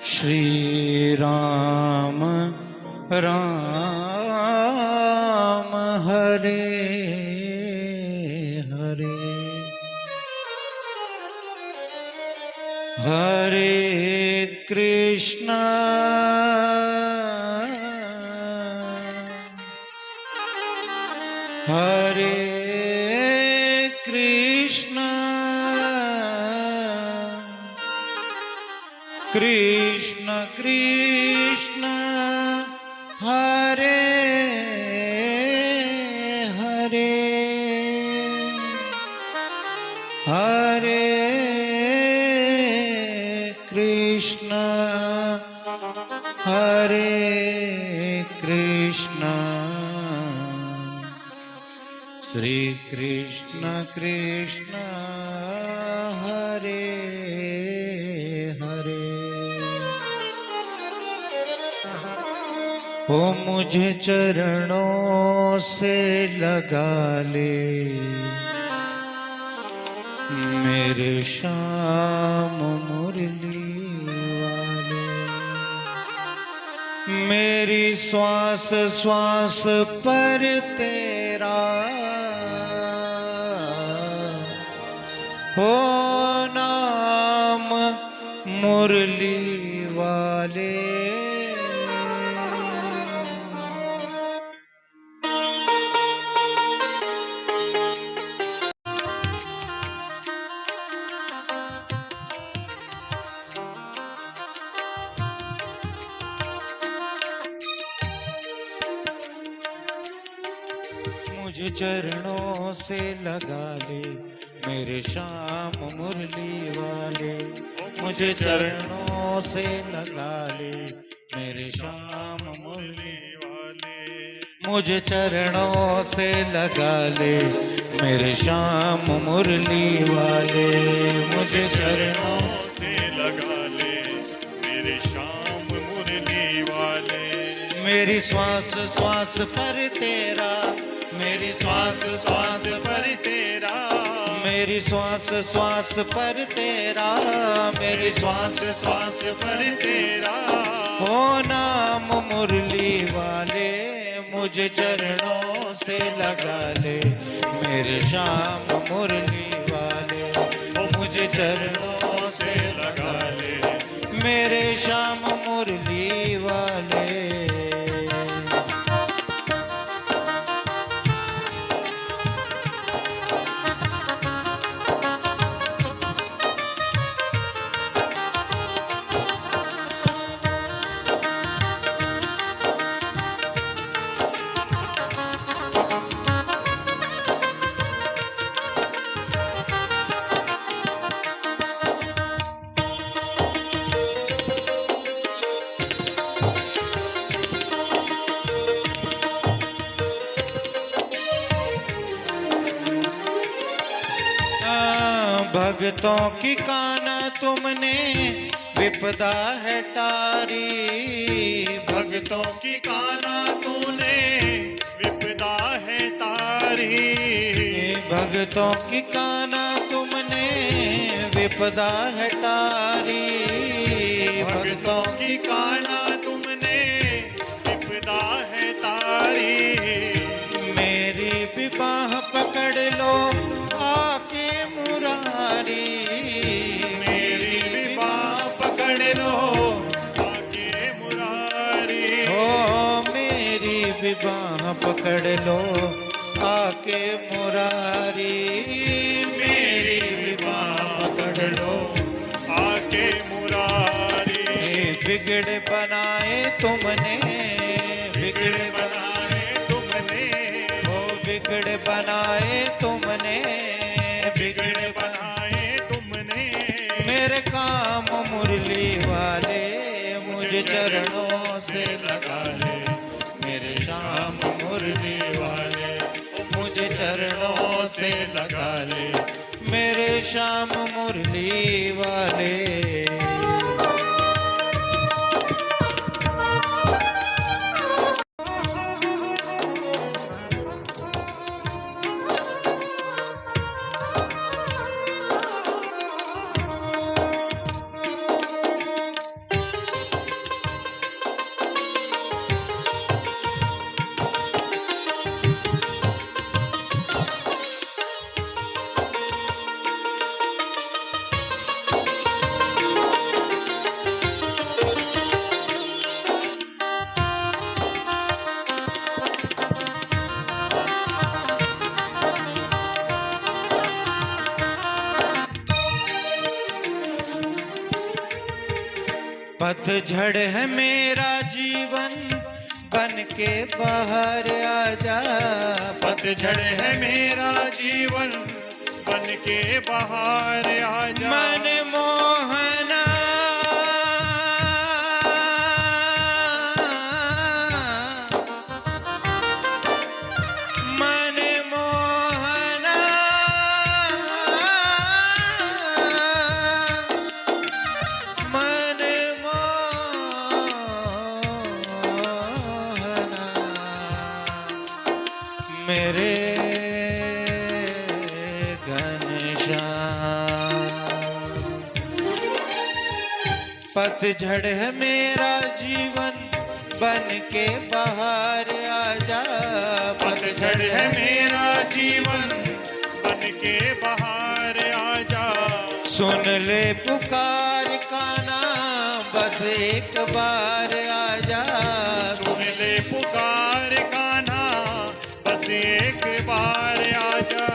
श्री राम राम हरे हरे हरे कृष्णा हरे कृष्णा कृष्ण कृष्ण हरे हरे हरे कृष्ण हरे कृष्ण श्री कृष्ण कृष्ण हरे हरे। ओ मुझे चरणों से लगा ले मेरे श्याम मुरली वाले, मेरी श्वास श्वास पर तेरा हो नाम मुरली वाले। मुझे चरणों से लगा ले मेरे श्याम मुरली वाले, मुझे चरणों से लगा ले मेरे श्याम मुरली वाले, मुझे चरणों से लगा ले मेरे श्याम मुरली वाले, मुझे चरणों से लगा ले मेरे श्याम मुरली वाले। मेरी श्वास श्वास पर तेरा, मेरी श्वास श्वास पर तेरा, मेरी श्वास श्वास पर तेरा, मेरी श्वास श्वास पर तेरा हो नाम मुरली वाले, मुझे चरणों से लगा ले मेरे श्याम मुरली वाले, मुझे चरणों से लगा ले मेरे श्याम मुरली वाले। भक्तों की काना तुमने विपदा है टारी, भक्तों की काना तूने विपदा है तारी, भक्तों की काना तुमने विपदा है टारी, भक्तों की काना तुमने विपदा है तारी। मेरी भी बाह पकड़ लो आके मुरारी, मेरी भी बाह पकड़ लो आके मुरारी, ओ मेरी भी बाह पकड़ लो आके मुरारी, मेरी भी बाह पकड़ लो आके मुरारी। बिगड़े बनाए तुमने, बिगड़े बनाए तुमने, ओ बिगड़े बनाए तुमने, बिगड़े बनाए तुमने, मेरे काम मुरली वाले, मुझे चरणों से लगा ले मेरे श्याम मुरली वाले, मुझे चरणों से लगा ले मेरे श्याम मुरली वाले। पतझड़ है मेरा जीवन बन के बाहर आजा। पतझड़ है मेरा जीवन बन के बाहर आजा। मन मोहना मन मोहना मन मोहना मेरे पतझड़ है मेरा जीवन बन के बाहर आजा। पतझड़ है मेरा जीवन बन के बाहर आजा। सुन ले पुकार का नाम बस एक बार आजा। सुन ले पुकार का नाम बस एक बार आजा।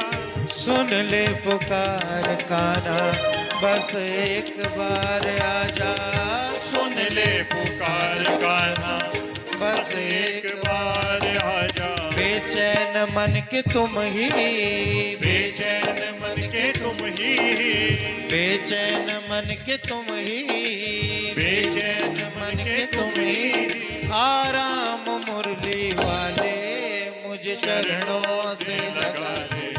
सुन ले पुकार का नाम बस एक बार आजा। सुन ले पुकार का नाम बस एक बार आजा। बेचैन मन के तुम ही बेचैन मन के तुम ही बेचैन मन के तुम ही बेचैन मन के तुम ही आराम मुरली वाले मुझे चरणों से लगा ले।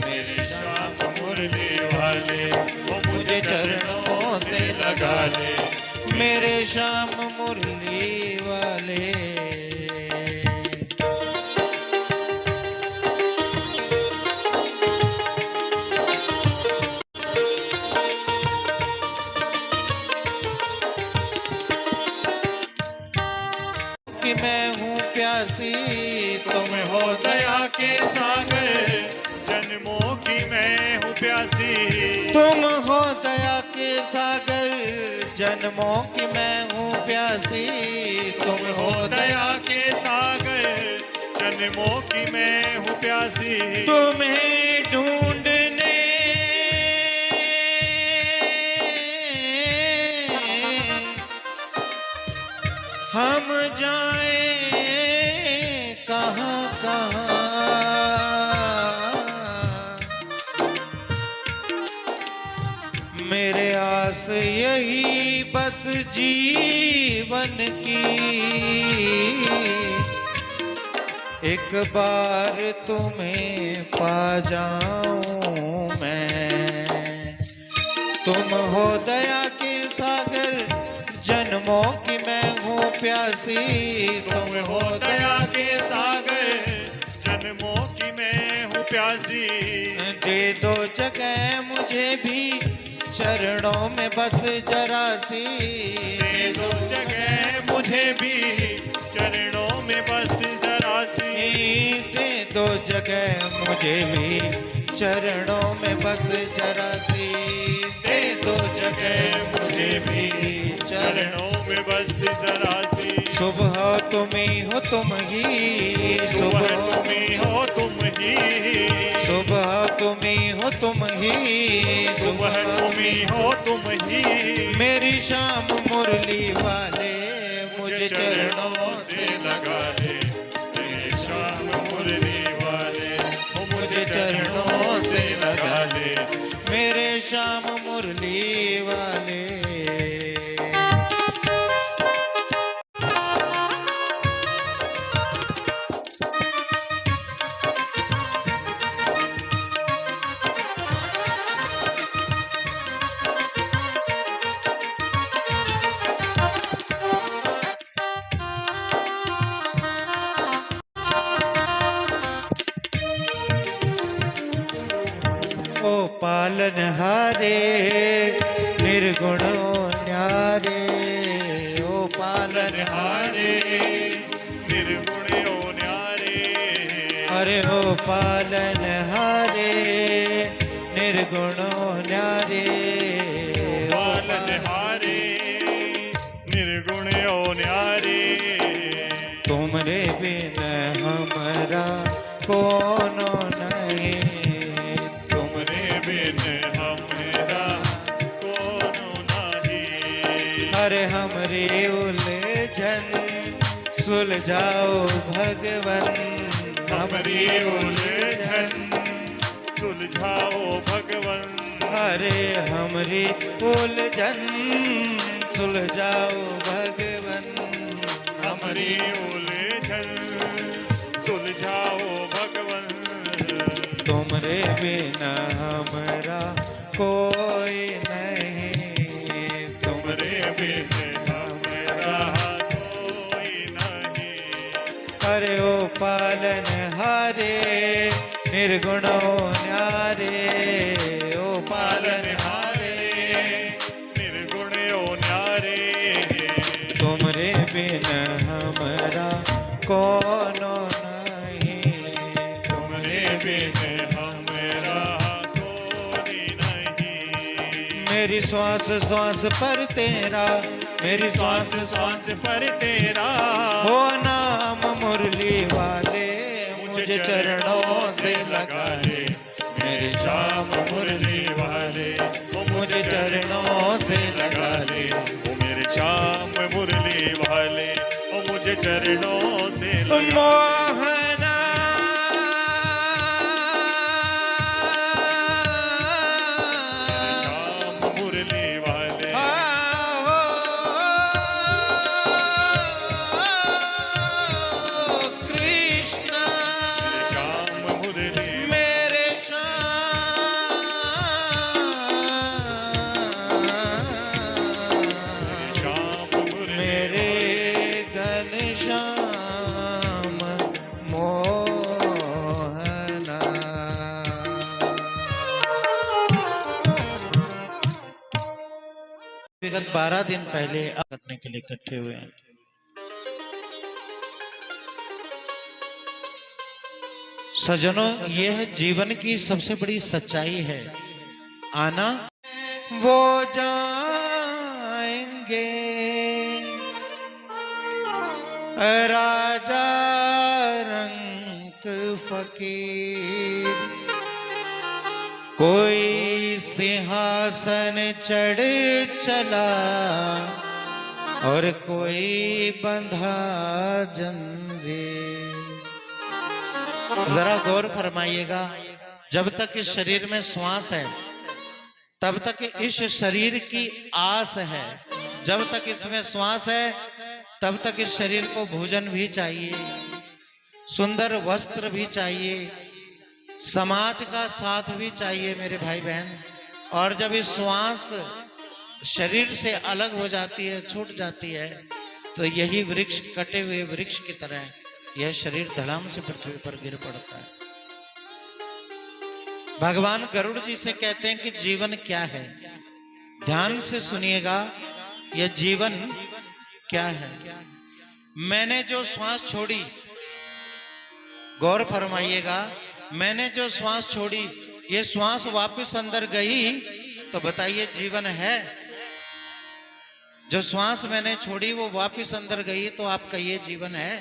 मेरे श्याम मुरली वाले वो मुझे चरणों से लगा ले। मेरे श्याम मुरली वाले कि मैं हूँ प्यासी तुम हो दया के सागर। जन्मों की मैं हूँ प्यासी। तुम हो दया के सागर जन्मों की मैं हूँ प्यासी। तुम हो दया के सागर जन्मों की मैं हूँ प्यासी। तुम्हें ढूंढने हम जाएं कहाँ कहाँ। मेरे आस यही बस जीवन की एक बार तुम्हें पा जाऊं मैं। तुम हो दया के सागर जन्मों की मैं हूँ प्यासी। तुम हो दया के सागर जन्मों की मैं हूँ प्यासी। दे दो जगह मुझे भी चरणों में बस जरा सी। दे दो जगह मुझे भी चरणों में बस जरा सी। दे दो जगह मुझे भी चरणों में बस जरा सी। दे दो जगह मुझे भी चरणों में बस जरा सी। सुबह तुम ही हो तुम ही सुबह तुम ही हो तुम ही सुबह तुम ही हो तुम ही सुबह तुम ही हो तुम ही मेरी शाम मुरली वाले मुझे चरणों से लगा ले। मेरे श्याम मुरली वाले वो मुझे चरणों से लगा ले। मेरे श्याम मुरली वाले ओ पालनहारे निर्गुण न्यारे। ओ पालनहारे निर्गुण ओ न्यारे। अरे ओ पालनहारे निर्गुण न्यारे। पालनहारे निर्गुण ओ न्यारे। तुमरे बिन हमरा कोनो नहीं। तुमरे बिन हमरा कोनो नहीं। अरे हमरी उलझन सुलझाओ भगवन, हमरी उलझन सुलझाओ भगवन। अरे हमरी उलझन सुलझाओ भगवन, हमरी उलझन सुलझाओ भगवन। तुमरे बिना हमरा कोई नहीं, तुमरे बिन हमरा कोई नहीं। अरे ओ पालन हारे निर्गुणो न्यारे, ओ पालन हारे निर्गुण ओ न्यारे। तुमरे बिन हमरा कोनो नहीं, तुमरे बिन हमरा कोई नहीं। मेरी श्वास श्वास पर तेरा, मेरी श्वास श्वास पर तेरा हो नाम मुरली वाले, मुझे चरणों से लगा ले मेरे श्याम मुरली वाले। ओ मुझे चरणों से लगा ले, ओ मेरे श्याम मुरली वाले। ओ मुझे चरणों से लगा मोहना श्याम मुरली वाले। कृष्ण श्याम मुरली मेरे श्याम मुरली मेरे घनश्याम मोहना। विगत 12 दिन पहले करने के लिए इकट्ठे हुए हैं। सजनों, यह जीवन की सबसे बड़ी सच्चाई है। आना वो जाएंगे राजा रंग फकीर, कोई सिंहासन चढ़ चला और कोई बंधा जंजीर। जरा गौर फरमाइएगा, जब तक इस शरीर में श्वास है तब तक इस शरीर की आस है, जब तक इसमें श्वास है तब तक इस शरीर को भोजन भी चाहिए, सुंदर वस्त्र भी चाहिए, समाज का साथ भी चाहिए मेरे भाई बहन। और जब इस श्वास शरीर से अलग हो जाती है, छूट जाती है, तो यही वृक्ष कटे हुए वृक्ष की तरह यह शरीर धड़ाम से पृथ्वी पर गिर पड़ता है। भगवान गरुड़ जी से कहते हैं कि जीवन क्या है। ध्यान से सुनिएगा, यह जीवन क्या है। मैंने जो श्वास छोड़ी, गौर फरमाइएगा, मैंने जो श्वास छोड़ी, ये श्वास वापस अंदर गई तो बताइए जीवन है। जो श्वास मैंने छोड़ी वो वापस अंदर गई तो आप कहिए जीवन है।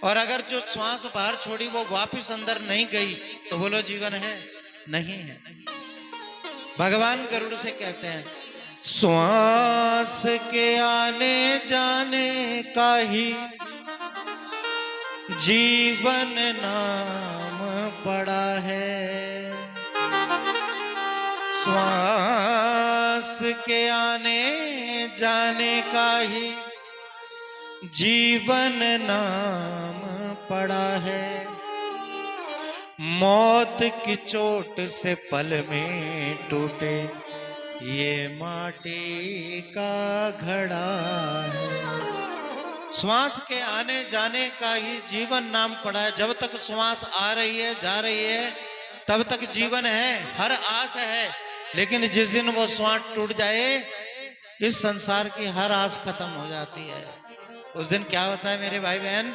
और अगर जो श्वास बाहर छोड़ी वो वापस अंदर नहीं गई तो बोलो जीवन है, नहीं है। भगवान गरुड़ से कहते हैं, श्वास के आने जाने का ही जीवन नाम पड़ा है, श्वास के आने जाने का ही जीवन नाम पड़ा है। मौत की चोट से पल में टूटे ये माटी का घड़ा है। श्वास के आने जाने का ही जीवन नाम पड़ा है। जब तक श्वास आ रही है, जा रही है, तब तक जीवन है, हर आस है। लेकिन जिस दिन वो श्वास टूट जाए, इस संसार की हर आस खत्म हो जाती है। उस दिन क्या होता है मेरे भाई बहन,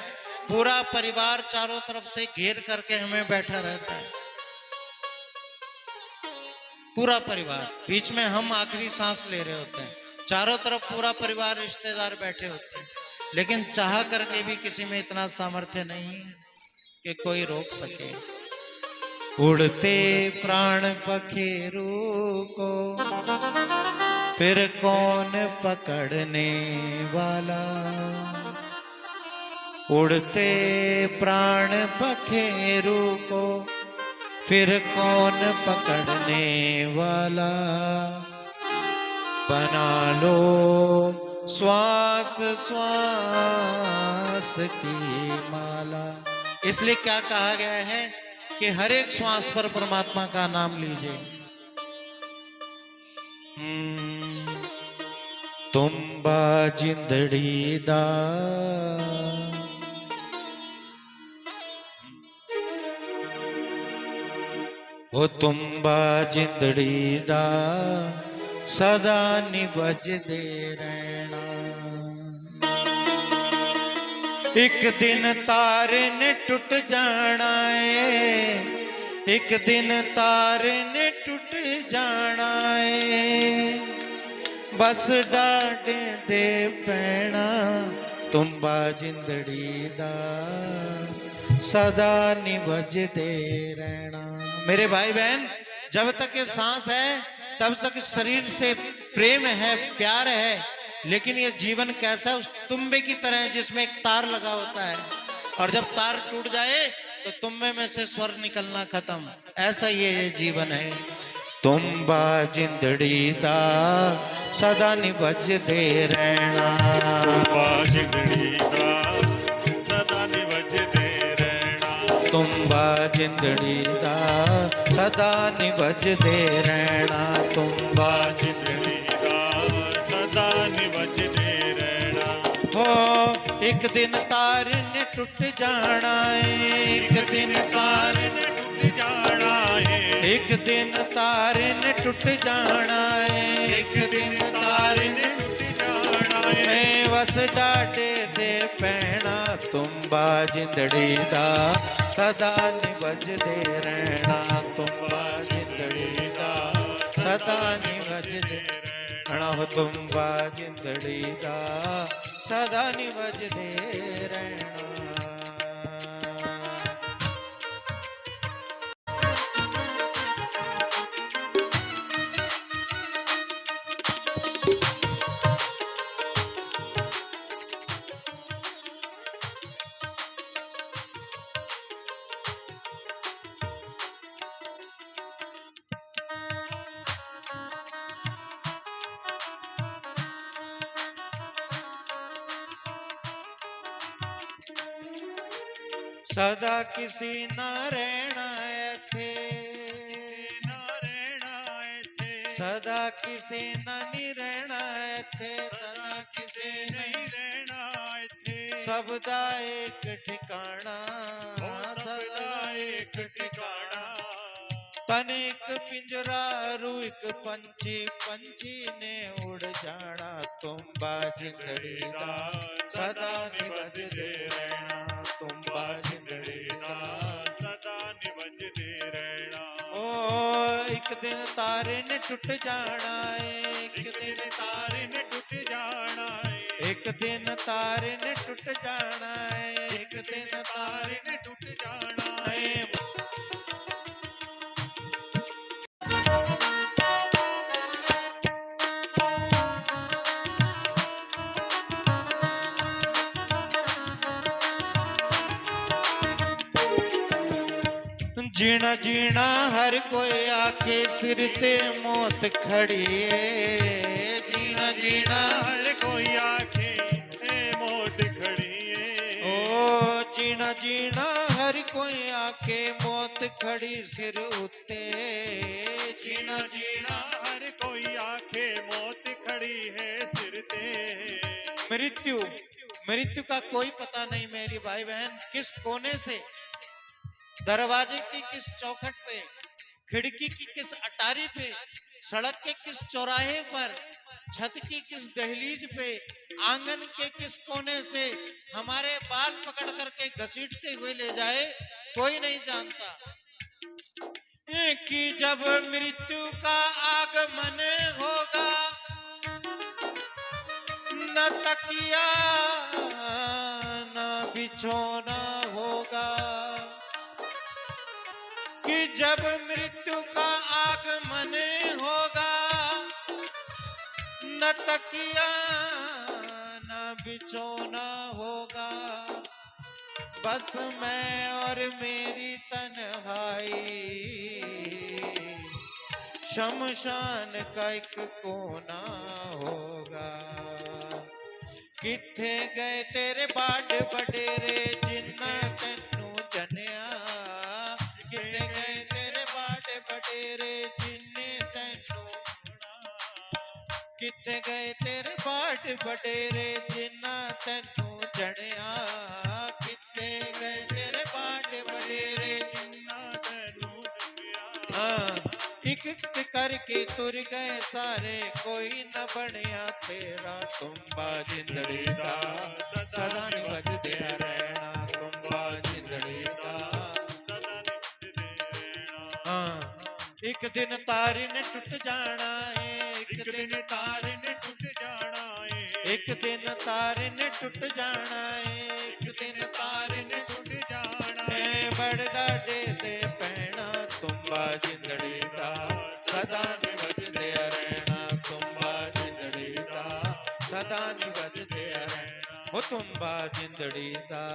पूरा परिवार चारों तरफ से घेर करके हमें बैठा रहता है, पूरा परिवार, बीच में हम आखिरी सांस ले रहे होते हैं, चारों तरफ पूरा परिवार रिश्तेदार बैठे होते हैं, लेकिन चाह करके भी किसी में इतना सामर्थ्य नहीं है कि कोई रोक सके। उड़ते प्राण पखेरू को फिर कौन पकड़ने वाला। उड़ते प्राण पखेरु को फिर कौन पकड़ने वाला। बना लो श्वास श्वास की माला। इसलिए क्या कहा गया है कि हर एक श्वास पर परमात्मा का नाम लीजिए। तुम्बा जिंदड़ी दा ओ तुम्बा जिंदड़ी दा सदा निभजदे रहना। एक दिन तारे ने टूट जाना है, एक दिन तारे ने टूट जाना है। बस डांटे दे पैना तुम्बा जिंदड़ी दा सदा निभजदे रहना। मेरे भाई बहन, जब तक ये सांस है तब तक शरीर से प्रेम है, प्यार है। लेकिन ये जीवन कैसा है, उस तुम्बे की तरह है जिसमें एक तार लगा होता है, और जब तार टूट जाए तो तुम्बे में से स्वर निकलना खत्म। ऐसा ये जीवन है। तुम्बा जिंदड़ी दा सदा निभजदे रहना। तुम्बा जिंदड़ी दा सदा निभजदे रहना। तुम्बा जिंदड़ी दा सदा निभजदे रहना। तुम्बा जिंदड़ी दा सदा निभजदे रहना। हो एक दिन तार ने टूट जाना है, एक दिन तार ने टूट जाना है। एक दिन तार ने टूट जाना है, एक दिन तार ने टूट जाना है। मैं बस डाटे दे पैना तुम्बा जिंदड़ी दा सदा निभजदे रहना। तुम्बा जिंदड़ी दा सदा निभजदे रहना। हो तुम्बा जिंदड़ी दा सदा निभजदे रहना। सदा किसी ना रहना थे, ना रहना थे। सदा किसी ना नहीं रहना थे, सदा किसे नहीं रहना थे। सबदा एक ठिकाना, सबदा एक ठिकाना। तन एक पिंजरा रू एक पंछी, पंछी ने उड़ जाना। तुम्बा जिंदड़ी दा सदा निभजदे रहना। तुम्बा जिंदड़ी दा सदा निभजदे रहना। ओ एक दिन तारे ने टूट जाना है, एक दिन तारे ने टूट जाना है। एक दिन तारे ने टूट जाना है, एक दिन तारे ने टूट जाना है। जीना जीना हर कोई आके सिर ते मौत खड़ी है। जीना जीना हर कोई आके मौत खड़ी है। ओ जीना जीना हर कोई आके मौत खड़ी सिर उत्ते। जीना जीना हर कोई आके मौत खड़ी है सिर ते। मृत्यु, मृत्यु का कोई पता नहीं मेरी भाई बहन, किस कोने से, दरवाजे की किस चौखट पे, खिड़की की किस अटारी पे, सड़क के किस चौराहे पर, छत की किस दहलीज पे, आंगन के किस कोने से हमारे बाल पकड़ करके घसीटते हुए ले जाए, कोई नहीं जानता। कि जब मृत्यु का आगमन होगा, न तकिया न बिछोना होगा। कि जब मृत्यु का आगमन होगा, न तकिया न बिछोना होगा, बस मैं और मेरी तन्हाई, शमशान का एक कोना होगा। किथे गए तेरे बाड बडेरे जिन्ना तेनू जनिया, किथे गए तेरे बाड बडेरे जिन्ने तेनू, किथे गए तेरे बाड बडेरे जिन्ना तेनू जनिया, किथे गए तेरे बाड बडेरे जिन्ना तेनू जनिया। हाँ, एक एक करके तुर गए सारे, कोई न बनिया तेरा तुम्बा जिंदड़ी दा, सदा नी बजदे रहना तुम्बा जिंदड़ी दा, सदा नी बजदे रहना। हाँ, एक दिन तारे ने टूट जाना है, एक दिन तारे ने टूट जाना है, एक दिन तारे ने टूट जाना है, एक दिन तारे ने टूट जाना है। बड़ डाडे ते पैना तुम्बा जिंदड़ी दा, सदा नी बजदे रहना तुम्बा जिंदड़ी दा, सदा नी बजदे रहना। हो तुम्बा जिंदड़ी दा,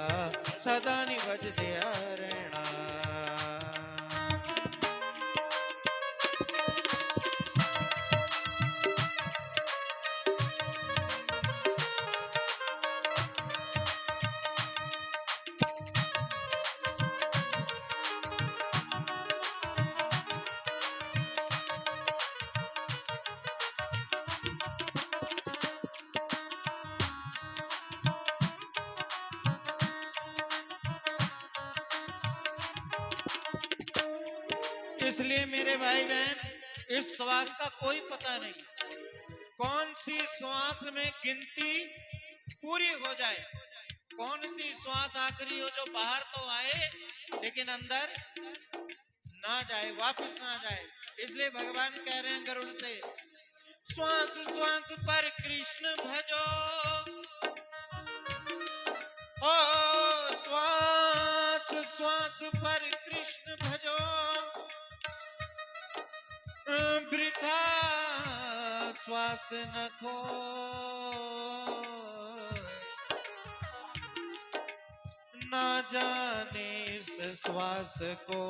सदा नी बजदे रहना। इसलिए मेरे भाई बहन, इस श्वास का कोई पता नहीं कौन सी श्वास में गिनती पूरी हो जाए, कौन सी श्वास आखिरी हो जो बाहर तो आए लेकिन अंदर ना जाए, वापस ना जाए। इसलिए भगवान कह रहे हैं गरुड़ से, श्वास श्वास पर कृष्ण भजो, ओ श्वास श्वास पर कृष्ण भजो, वृथा श्वास न खो, ना जाने इस श्वास को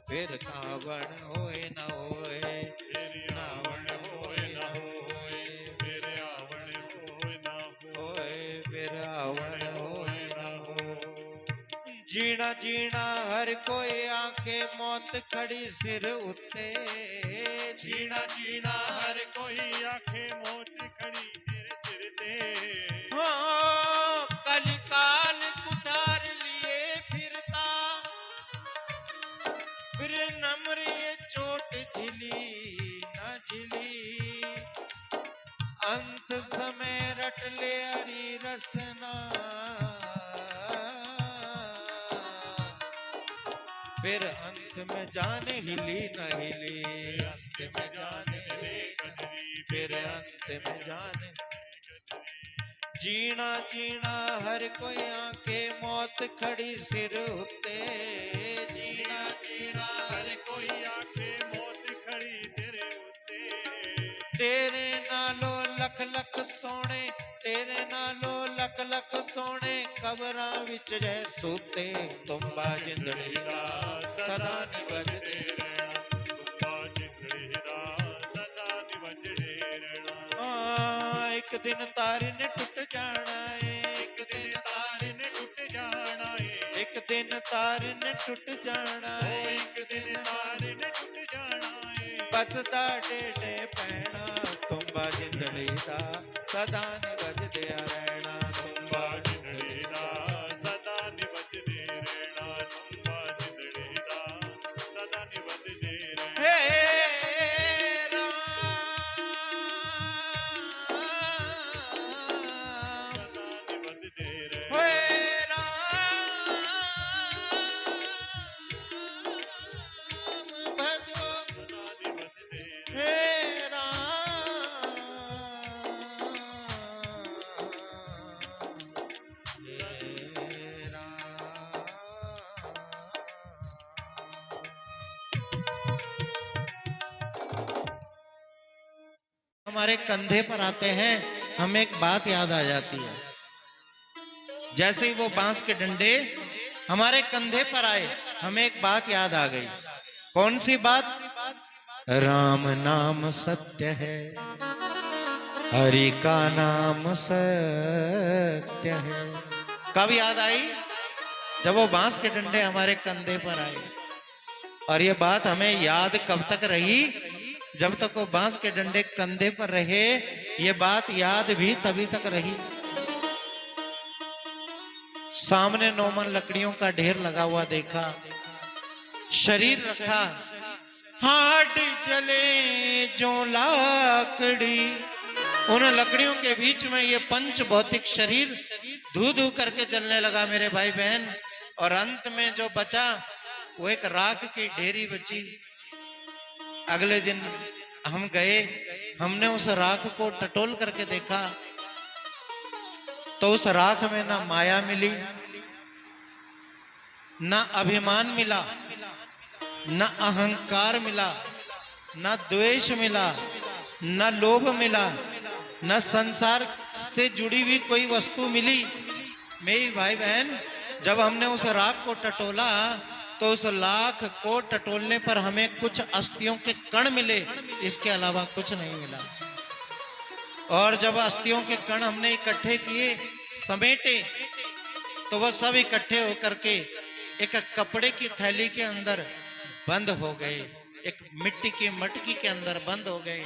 फिर कावण होए न होए, फिर रावण होए न होए, फिर रावण होए न होए, फिर रावण होए न हो। जीना जीना हर कोई आके मौत खड़ी सिर उत्ते, जीना जीना हर कोई आखे मौत खड़ी तेरे सिर ते। हो कलिकाल कुठार लिए फिरता, फिर नम्र ये चोट झिली न झिली, अंत समय रट ले हरी रसना, फिर अंत में जान हिली न हिली, अंत में जान हिली कजरी, फिर अंत में जान। जीना जीना हर कोई आके मौत खड़ी सिर उत्ते, जीना जीना हर कोई आखे मौत खड़ी तेरे उत्ते। तेरे नालो लख लख सोने, तेरे नालो लख लख सोने कबरां विच जै सूते, तुम्बा जिंदड़ी दा सदा नी बजदे रहना, तुम्बा जिंदड़ी दा सदा नी बजदे रहना। एक दिन तारे ने टूट जाना है, एक दिन तारे ने टूट जाना है, एक दिन तारे ने टूट जाना है, एक दिन तारे ने टूट जाना है। बस ढेडे पैना तुम्बा जिंदड़ी दा सदा नी बजदे रहना, तुम्बा जिंदड़ी दा सदा नी बजदे रहना, तुम्बा जिंदड़ी दा सदा नी बजदे रहना। हे सदा नी बजदे रहना, भजो सदा नी बजदे रहना। हे राम। हमारे कंधे पर आते हैं, हमें एक बात याद आ जाती है। जैसे ही वो बांस के डंडे हमारे कंधे पर आए, हमें एक बात याद आ गई। कौन सी बात? राम नाम सत्य है, हरि का नाम सत्य है। कब याद आई? जब वो बांस के डंडे हमारे कंधे पर आए। और ये बात हमें याद कब तक रही? जब तक वो बांस के डंडे कंधे पर रहे, ये बात याद भी तभी तक रही। सामने 9 मन लकड़ियों का ढेर लगा हुआ देखा, शरीर रखा, हाड जले जो लाकड़ी। उन लकड़ियों के बीच में ये पंच भौतिक शरीर धू धू करके जलने लगा मेरे भाई बहन। और अंत में जो बचा वो एक राख की ढेरी बची। अगले दिन हम गए, हमने उस राख को टटोल करके देखा तो उस राख में ना माया मिली, ना अभिमान मिला, ना अहंकार मिला, ना द्वेष मिला, ना लोभ मिला, ना संसार से जुड़ी हुई कोई वस्तु मिली। मेरी भाई बहन, जब हमने उस राख को टटोला तो उस लाख को टटोलने पर हमें कुछ अस्थियों के कण मिले, इसके अलावा कुछ नहीं मिला। और जब अस्थियों के कण हमने इकट्ठे किए, समेटे, तो वह सब इकट्ठे होकर के एक कपड़े की थैली के अंदर बंद हो गए, एक मिट्टी की मटकी के अंदर बंद हो गए।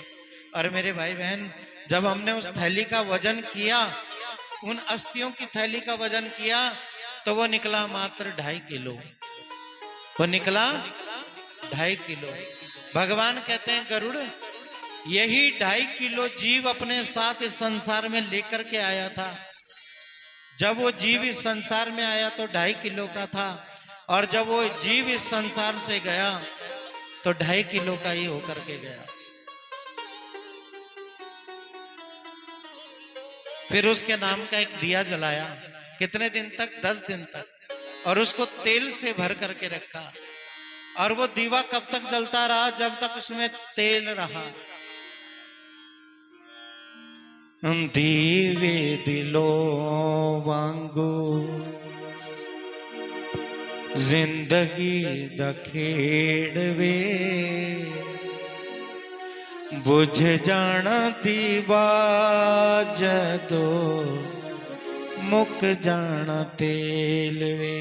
और मेरे भाई बहन, जब हमने उस थैली का वजन किया, उन अस्थियों की थैली का वजन किया, तो वो निकला मात्र 2.5 किलो। वो निकला 2.5 किलो। भगवान कहते हैं गरुड़, यही 2.5 किलो जीव अपने साथ इस संसार में लेकर के आया था। जब वो जीव इस संसार में आया तो 2.5 किलो का था, और जब वो जीव इस संसार से गया तो 2.5 किलो का ही होकर के गया। फिर उसके नाम का एक दिया जलाया। कितने दिन तक? 10 दिन तक। और उसको तेल से भर करके रखा। और वो दीवा कब तक जलता रहा? जब तक उसमें तेल रहा। दीवे दिलो वांगू जिंदगी दा खेड़वे, बुझ जाना दीवा जदो मुक जाना तेल वे।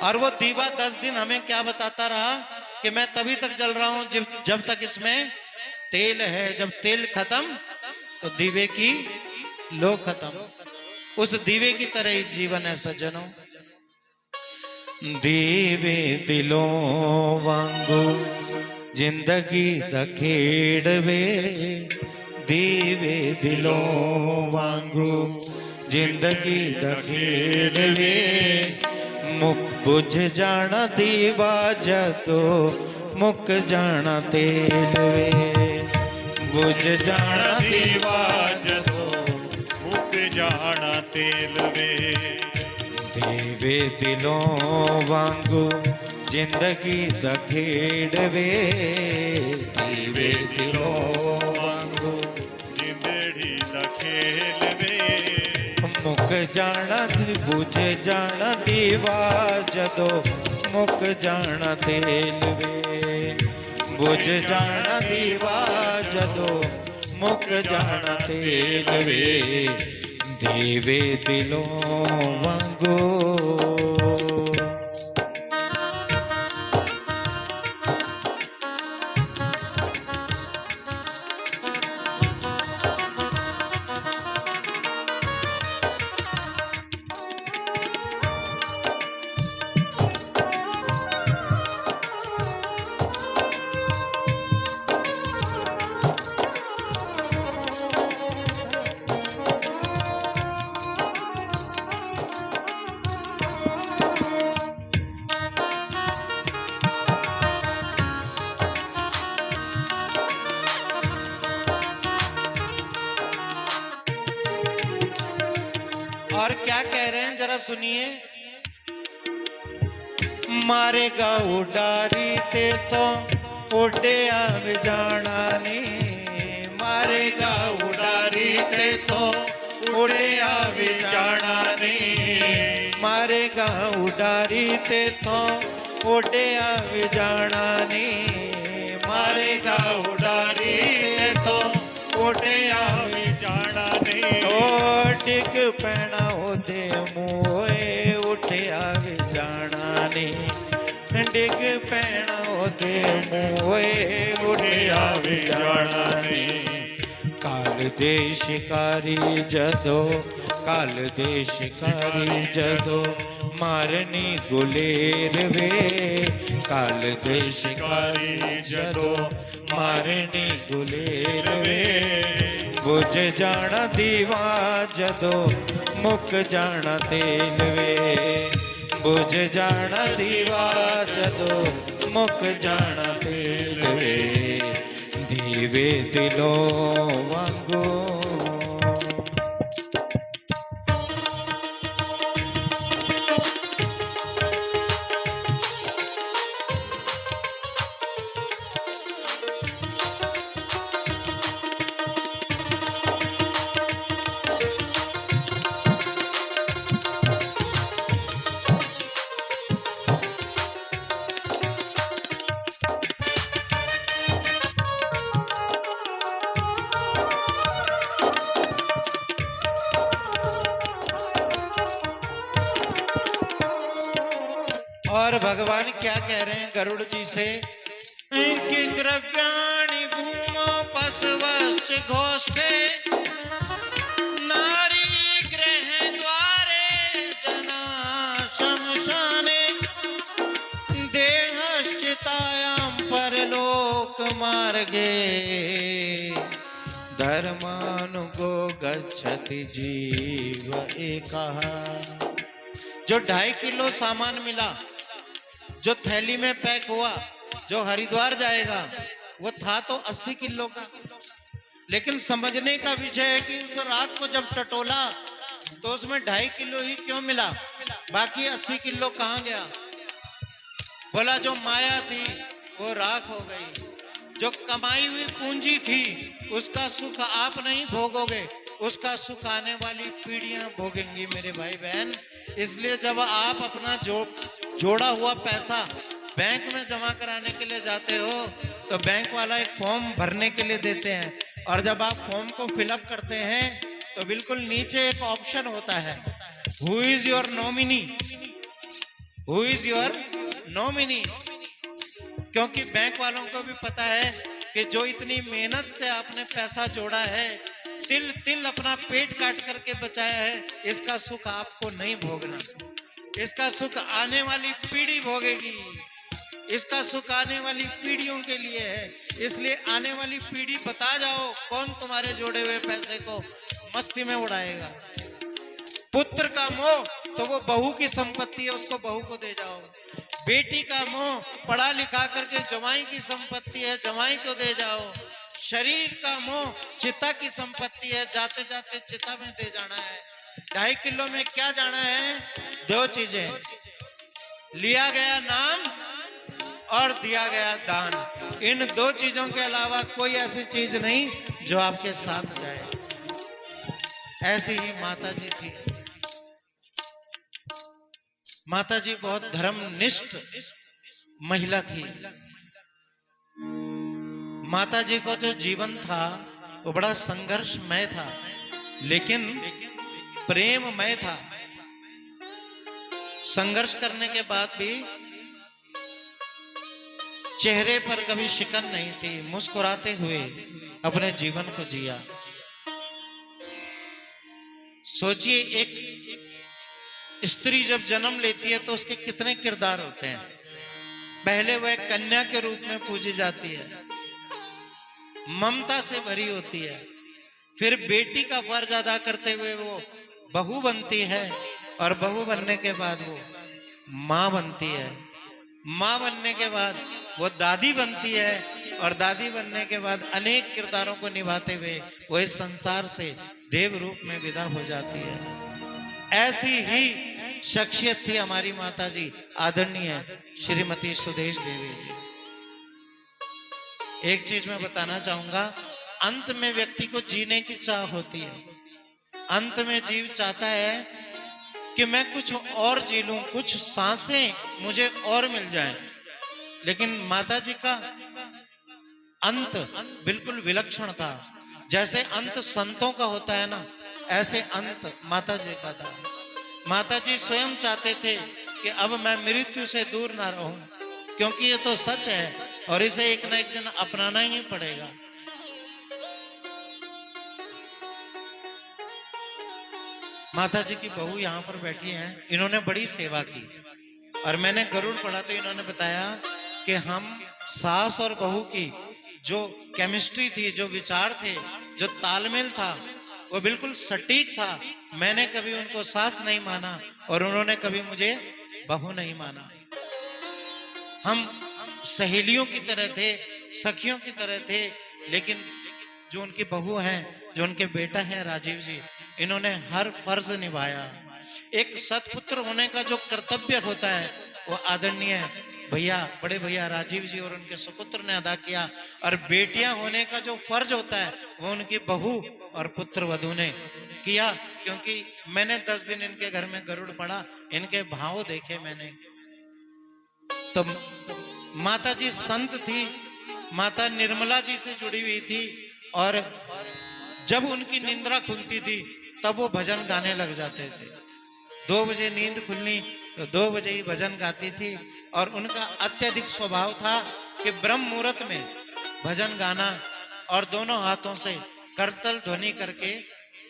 और वो दीवा 10 दिन हमें क्या बताता रहा कि मैं तभी तक जल रहा हूं जब तक इसमें तेल है। जब तेल खत्म तो दीवे की लो खत्म। उस दीवे की तरह ही जीवन है सज्जनों। दीवे दिलों वांगू जिंदगी दा खेड़वे, दीवे दिलों वांगू जिंदगी दा खेड़वे, मुक बुझ जाना दीवा जदो मुक जाना तेल वे। बुझ जाना दीवा जदो मुक जाना तेल वे। दीवे दिलों वांगू जिंदगी दा खेड़वे, दीवे दिलों वांगू जिंदड़ी दा खेल वे। मुक जाना बुझ जाना दीवा जदो मुक जाना तेल वे। बुझ जाना दीवा जदो मुक जाना तेल वे। दीवे दिलों वांगू। और क्या कह रहे हैं जरा सुनिए। मारेगा उडारी ते तो उड़े आव जाना नी, मारेगा उडारी ते तो उड़िया भी जाना नहीं, मारेगा उडारी ते तो उड़िया भी जाना नहीं, मारेगा उडारी ते तो उड़िया भी जाना नहीं। ओ डिग पैना ओदे मुए उठिया भी जाना नहीं, डिग पैना ओदे मुए उठिया भी जाना नहीं। काल दे शिकारी जदो, काल दे शिकारी जदो मारनी गुलेर वे, काल दे शिकारी जदो मारनी गुलेर वे, बुझ जाना दीवा जदो मुक जाना तेल वे, बुझ जाना दीवा जदो मुक जाना तेल वे, दीवे दिलो वांगो। और भगवान क्या कह रहे हैं गरुड़ जी से कि द्रव्याणि भूमो पशवश्च घोष्ठे, नारी गृह द्वारे जना शमशाने, देहश्चितायां परलोक मार्गे, धर्मानुगो गच्छति जीव एकः। जो 2.5 किलो सामान मिला, जो थैली में पैक हुआ, जो हरिद्वार जाएगा, वो था तो 80 किलो का, लेकिन समझने का विषय है कि उस रात को जब टटोला तो उसमें 2.5 किलो ही क्यों मिला, बाकी 80 किलो कहाँ गया? बोला जो माया थी वो राख हो गई, जो कमाई हुई पूंजी थी उसका सुख आप नहीं भोगोगे, उसका सुख आने वाली पीढ़ियां भोगेंगी मेरे भाई बहन। इसलिए जब आप अपना जोड़ा हुआ पैसा बैंक में जमा कराने के लिए जाते हो तो बैंक वाला एक फॉर्म भरने के लिए देते हैं, और जब आप फॉर्म को फिलअप करते हैं तो बिल्कुल नीचे एक ऑप्शन होता है, who is your nominee, who is your nominee. क्योंकि बैंक वालों को भी पता है कि जो इतनी मेहनत से आपने पैसा जोड़ा है, तिल तिल अपना पेट काट करके बचाया है, इसका सुख आपको नहीं भोगना, इसका सुख आने वाली पीढ़ी भोगेगी, इसका सुख आने वाली पीढ़ियों के लिए है। इसलिए आने वाली पीढ़ी बता जाओ कौन तुम्हारे जोड़े हुए पैसे को मस्ती में उड़ाएगा। पुत्र का मोह तो वो बहू की संपत्ति है, उसको बहू को दे जाओ। बेटी का मोह पढ़ा लिखा करके जवाई की संपत्ति है, जवाई को दे जाओ। शरीर का मोह चिता की संपत्ति है, जाते जाते चिता में दे जाना है। 2.5 किलो में क्या जाना है? 2 चीजें, लिया गया नाम और दिया गया दान। इन 2 चीजों के अलावा कोई ऐसी चीज नहीं जो आपके साथ जाए। ऐसी ही माता जी थी। माता जी बहुत धर्मनिष्ठ महिला थी। माता जी को जो जीवन था वो बड़ा संघर्षमय था, लेकिन प्रेममय था। संघर्ष करने के बाद भी चेहरे पर कभी शिकन नहीं थी, मुस्कुराते हुए अपने जीवन को जिया। सोचिए, एक स्त्री जब जन्म लेती है तो उसके कितने किरदार होते हैं। पहले वह कन्या के रूप में पूजी जाती है, ममता से भरी होती है। फिर बेटी का फर्ज अदा करते हुए वो बहू बनती है, और बहू बनने के बाद वो माँ बनती है। माँ बनने के बाद वो दादी बनती है, और दादी बनने के बाद अनेक किरदारों को निभाते हुए वो इस संसार से देव रूप में विदा हो जाती है। ऐसी ही शख्सियत थी हमारी माता जी, आदरणीय श्रीमती सुदेश देवी जी। एक चीज मैं बताना चाहूंगा अंत में व्यक्ति को जीने की चाह होती है। अंत में जीव चाहता है कि मैं कुछ और जी लूं, कुछ सांसें मुझे और मिल जाएं। लेकिन माता जी का अंत बिल्कुल विलक्षण था। जैसे अंत संतों का होता है ना, ऐसे अंत माता जी का था। माता जी स्वयं चाहते थे कि अब मैं मृत्यु से दूर ना रहूं, क्योंकि ये तो सच है और इसे एक ना एक दिन अपनाना ही पड़ेगा। माता जी की बहू यहाँ पर बैठी हैं, इन्होंने बड़ी सेवा की और मैंने गरुड़ पढ़ा तो इन्होंने बताया कि हम सास और बहू की जो केमिस्ट्री थी, जो विचार थे, जो तालमेल था, वो बिल्कुल सटीक था। मैंने कभी उनको सास नहीं माना और उन्होंने कभी मुझे बहू नहीं माना। हम सहेलियों की तरह थे, सखियों की तरह थे। लेकिन जो उनकी बहू हैं, जो उनके बेटा हैं राजीव जी, इन्होंने हर फर्ज निभाया। एक सतपुत्र होने का जो कर्तव्य होता है वो आदरणीय भैया, बड़े भैया राजीव जी और उनके सुपुत्र ने अदा किया। और बेटियां होने का जो फर्ज होता है वो उनकी बहू और पुत्र वधू ने किया। क्योंकि मैंने 10 दिन इनके घर में गरुड़ पढ़ा, इनके भाव देखे मैंने। तो माता जी संत थी, माता निर्मला जी से जुड़ी हुई थी और जब उनकी निंद्रा खुलती थी तब वो भजन गाने लग जाते थे। 2 बजे नींद खुलनी तो 2 बजे ही भजन गाती थी। और उनका अत्यधिक स्वभाव था कि ब्रह्म मुहूर्त में भजन गाना और दोनों हाथों से करतल ध्वनि करके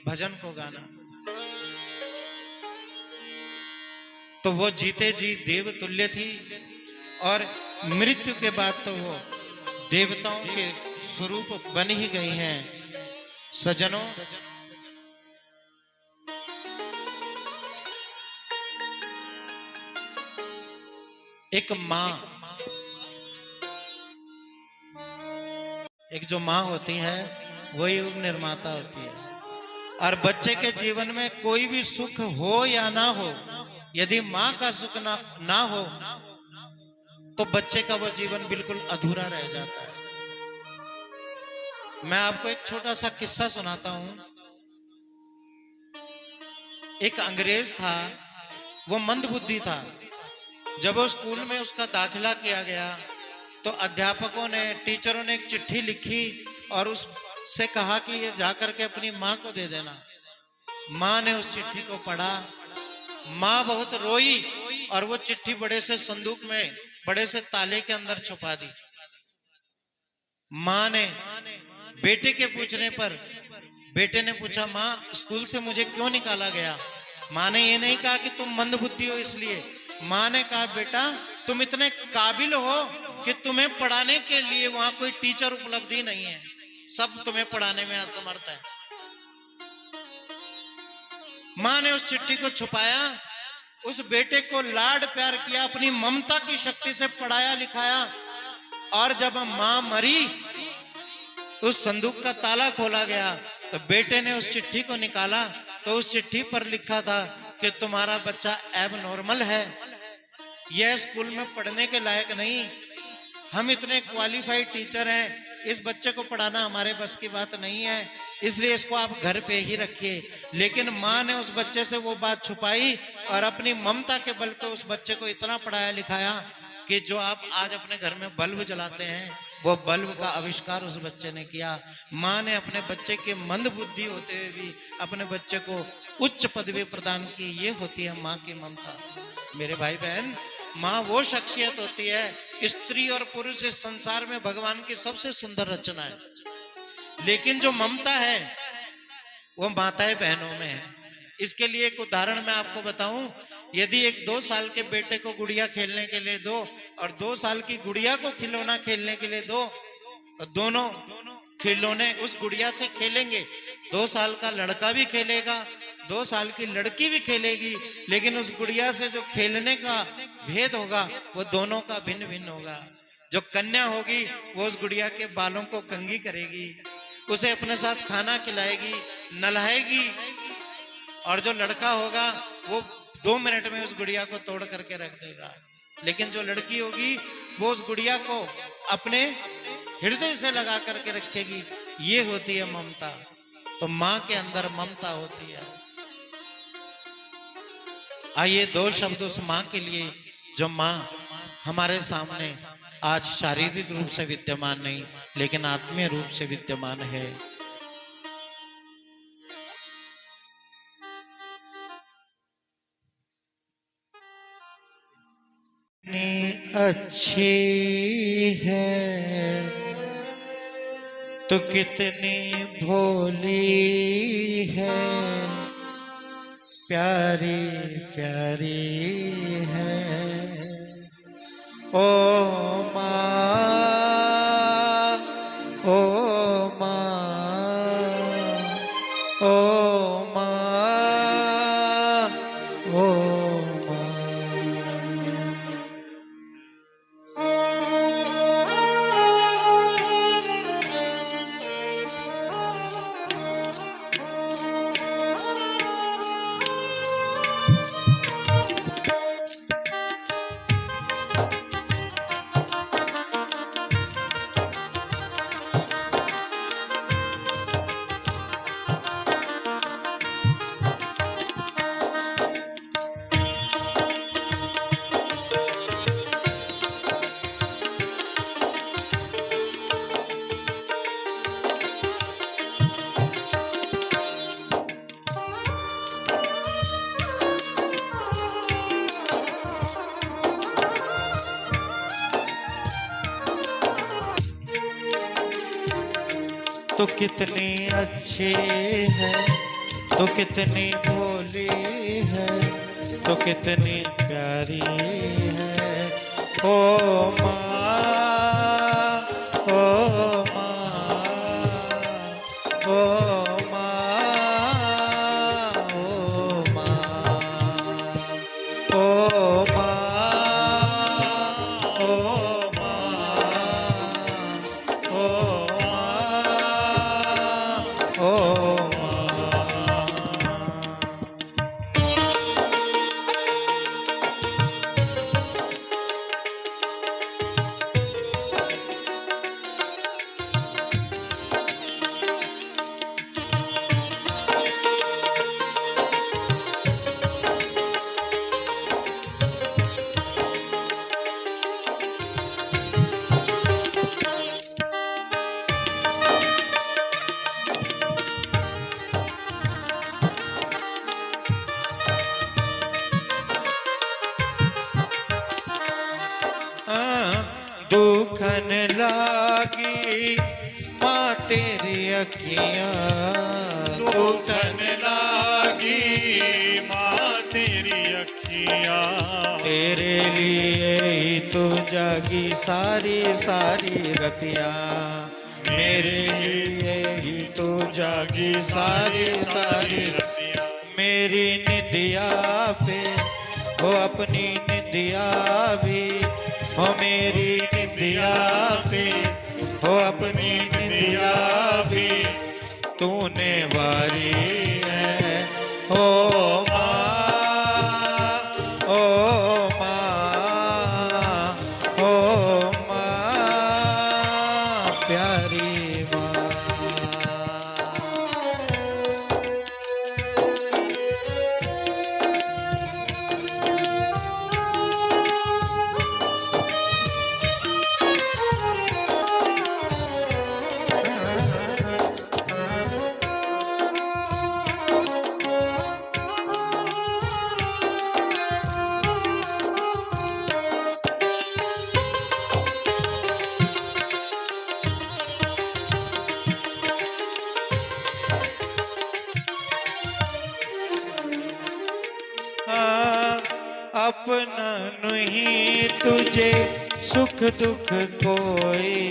भजन को गाना। तो वो जीते जी देव तुल्य थी और मृत्यु के बाद तो वो देवताओं के स्वरूप बन ही गई हैं। सज्जनों, एक माँ, एक जो माँ होती है वही युग निर्माता होती है। और बच्चे के जीवन में कोई भी सुख हो या ना हो, यदि माँ का सुख ना हो तो बच्चे का वो जीवन बिल्कुल अधूरा रह जाता है। मैं आपको एक छोटा सा किस्सा सुनाता हूं। एक अंग्रेज था, वो मंदबुद्धि था। जब वो स्कूल में उसका दाखिला किया गया तो अध्यापकों ने, टीचरों ने एक चिट्ठी लिखी और उससे कहा कि ये जाकर के अपनी माँ को दे देना। माँ ने उस चिट्ठी को पढ़ा, माँ बहुत रोई और वो चिट्ठी बड़े से संदूक में, बड़े से ताले के अंदर छुपा दी। माँ ने बेटे के पूछने पर, बेटे ने पूछा, माँ स्कूल से मुझे क्यों निकाला गया? माँ ने ये नहीं कहा कि तुम मंदबुद्धि हो इसलिए। माँ ने कहा, बेटा तुम इतने काबिल हो कि तुम्हें पढ़ाने के लिए वहां कोई टीचर उपलब्धि नहीं है, सब तुम्हें पढ़ाने में असमर्थ है। माँ ने उस चिट्ठी को छुपाया, उस बेटे को लाड प्यार किया, अपनी ममता की शक्ति से पढ़ाया लिखाया। और जब माँ मरी, उस संदूक का ताला खोला गया तो बेटे ने उस चिट्ठी को निकाला तो उस चिट्ठी पर लिखा था कि तुम्हारा बच्चा एब नॉर्मल है, यह स्कूल में पढ़ने के लायक नहीं, हम इतने क्वालिफाइड टीचर हैं, इस बच्चे को पढ़ाना हमारे बस की बात नहीं है, इसलिए इसको आप घर पे ही रखिए। लेकिन माँ ने उस बच्चे से वो बात छुपाई और अपनी ममता के बल पे उस बच्चे को इतना पढ़ाया लिखाया कि जो आप आज अपने घर में बल्ब जलाते हैं, वो बल्ब का आविष्कार उस बच्चे ने किया। माँ ने अपने बच्चे के मंद बुद्धि होते हुए भी अपने बच्चे को उच्च पदवी प्रदान की। ये होती है माँ की ममता। मेरे भाई बहन, माँ वो शख्सियत होती है, स्त्री और पुरुष इस संसार में भगवान की सबसे सुंदर रचना है, लेकिन जो ममता है वो माताएं बहनों में है। इसके लिए एक उदाहरण मैं आपको बताऊं, यदि एक 2 साल के बेटे को गुड़िया खेलने के लिए दो और 2 साल की गुड़िया को खिलौना खेलने के लिए दो, तो दोनों खिलौने उस गुड़िया से खेलेंगे। 2 साल का लड़का भी खेलेगा, 2 साल की लड़की भी खेलेगी, लेकिन उस गुड़िया से जो खेलने का भेद होगा वो दोनों का भिन्न भिन्न होगा। जो कन्या होगी वो उस गुड़िया के बालों को कंघी करेगी, उसे अपने साथ खाना खिलाएगी, नहलाएगी, और जो लड़का होगा वो 2 मिनट में उस गुड़िया को तोड़ करके रख देगा। लेकिन जो लड़की होगी वो उस गुड़िया को अपने हृदय से लगा करके रखेगी, ये होती है ममता। तो मां के अंदर ममता होती है। आइए दो शब्द उस मां के लिए, जो मां हमारे सामने आज शारीरिक रूप से विद्यमान नहीं लेकिन आत्मीय रूप से विद्यमान है। कितनी अच्छी है तो कितनी भोली है, प्यारी प्यारी है ओ माँ, ओ माँ, ओ माँ, ओ माँ। तो कितनी अच्छी है, तो कितनी भोली है, तो कितनी प्यारी है ओ माँ, ओ माँ, ओ माँ, ओ माँ, ओ माँ, ओ माँ, ओ दुखन लागी माँ तेरी अखियाँ, दुखन लागी माँ तेरी अखियाँ, तेरे लिए ही तू जागी सारी सारी रतियाँ, मेरे लिए ही तू जागी सारी सारी रतियाँ, मेरी निदिया पे हो अपनी निदिया भी, हो मेरी निदिया पे हो अपनी निदिया भी, तूने वारी है ओ माँ, ओ माँ, ओ माँ, प्यारी माँ। अपना नहीं तुझे सुख दुख कोई,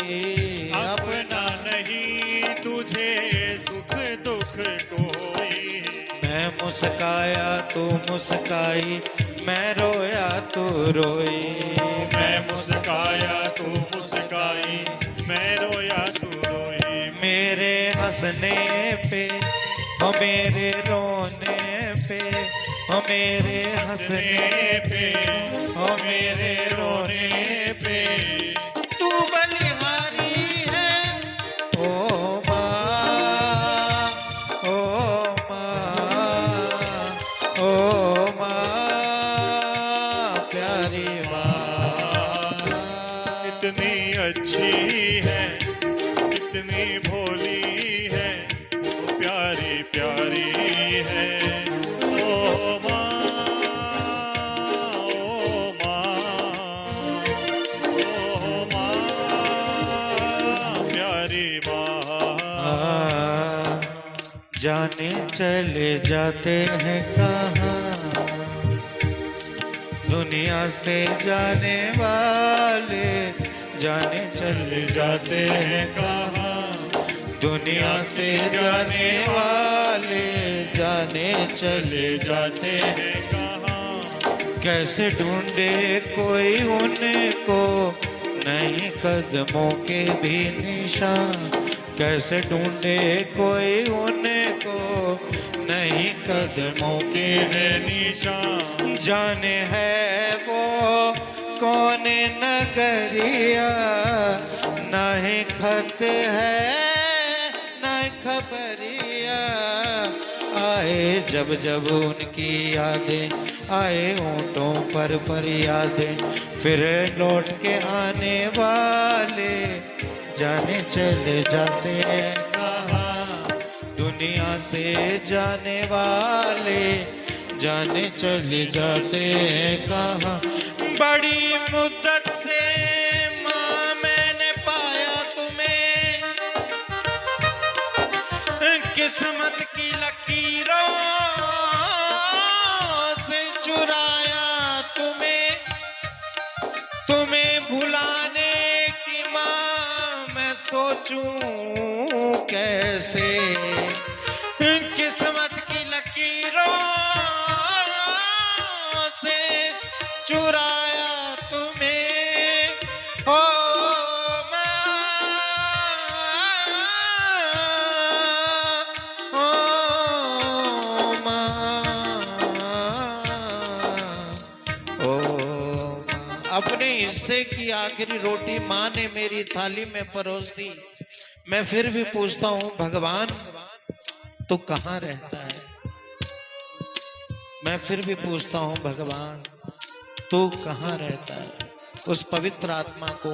अपना नहीं तुझे सुख दुख कोई, मैं मुस्काया तू मुस्काई, मैं रोया तू रोई, मैं मुस्काया तू मुस्काई, मैं रोया तू रोई, मेरे हंसने पे हो मेरे रोने पे, हो मेरे हंसने पे हो मेरे रोने पे, तू बलिहारी है ओ माँ, ओ माँ, ओ माँ, प्यारी माँ। इतनी अच्छी है, इतनी भोली है, वो प्यारी प्यारी है। ओ माँ, ओ माँ, ओ माँ, प्यारी माँ। जाने चले जाते हैं कहाँ, दुनिया से जाने वाले जाने चले जाते हैं कहाँ, दुनिया से जाने वाले जाने चले जाते हैं कहाँ। कैसे ढूंढे कोई उनको, नहीं कदमों के भी निशान। कैसे ढूंढे कोई उनको, नहीं कदमों के निशान। जाने है वो कौन नगरिया, नहीं खत है नहीं खबरिया। आए जब जब उनकी यादें, आए ऊँटों पर यादें, फिर लौट के आने वाले जाने चले जाते हैं कहाँ, दुनिया से जाने वाले जाने चले जाते हैं कहाँ। बड़ी मुद्दत से माँ मैंने पाया तुम्हें, किस्मत की लकीरों से चुराया तुम्हें। तुम्हें भुलाने की माँ मैं सोचूं कैसे, किस्मत की लकीरों से चुराया तुम्हें। ओ माँ, ओ माँ, ओ अपने हिस्से की आखिरी रोटी माँ ने मेरी थाली में परोस दी। मैं फिर भी पूछता हूँ भगवान तू कहाँ रहता है। मैं फिर भी पूछता हूँ भगवान तू कहाँ रहता है। उस पवित्र आत्मा को,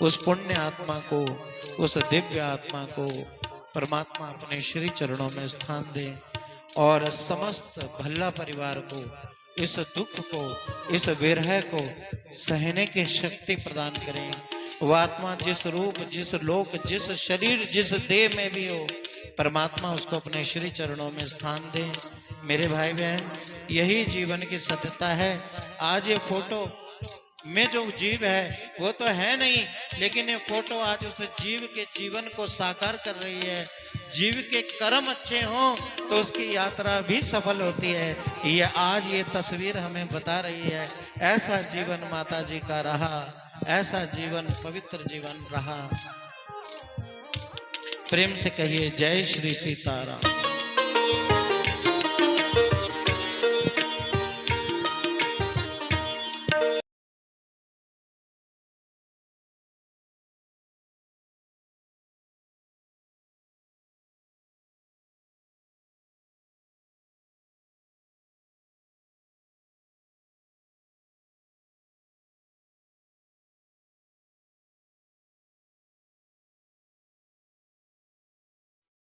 उस पुण्य आत्मा को, उस दिव्य आत्मा को परमात्मा अपने श्री चरणों में स्थान दे और समस्त भल्ला परिवार को इस दुख को, इस विरह को सहने की शक्ति प्रदान करें। वो आत्मा जिस रूप, जिस लोक, जिस शरीर, जिस देह में भी हो, परमात्मा उसको अपने श्री चरणों में स्थान दे। मेरे भाई बहन, यही जीवन की सत्यता है। आज ये फोटो में जो जीव है वो तो है नहीं, लेकिन ये फोटो आज उस जीव के जीवन को साकार कर रही है। जीव के कर्म अच्छे हों तो उसकी यात्रा भी सफल होती है। ये आज ये तस्वीर हमें बता रही है। ऐसा जीवन माता जी का रहा, ऐसा जीवन पवित्र जीवन रहा। प्रेम से कहिए जय श्री सीताराम।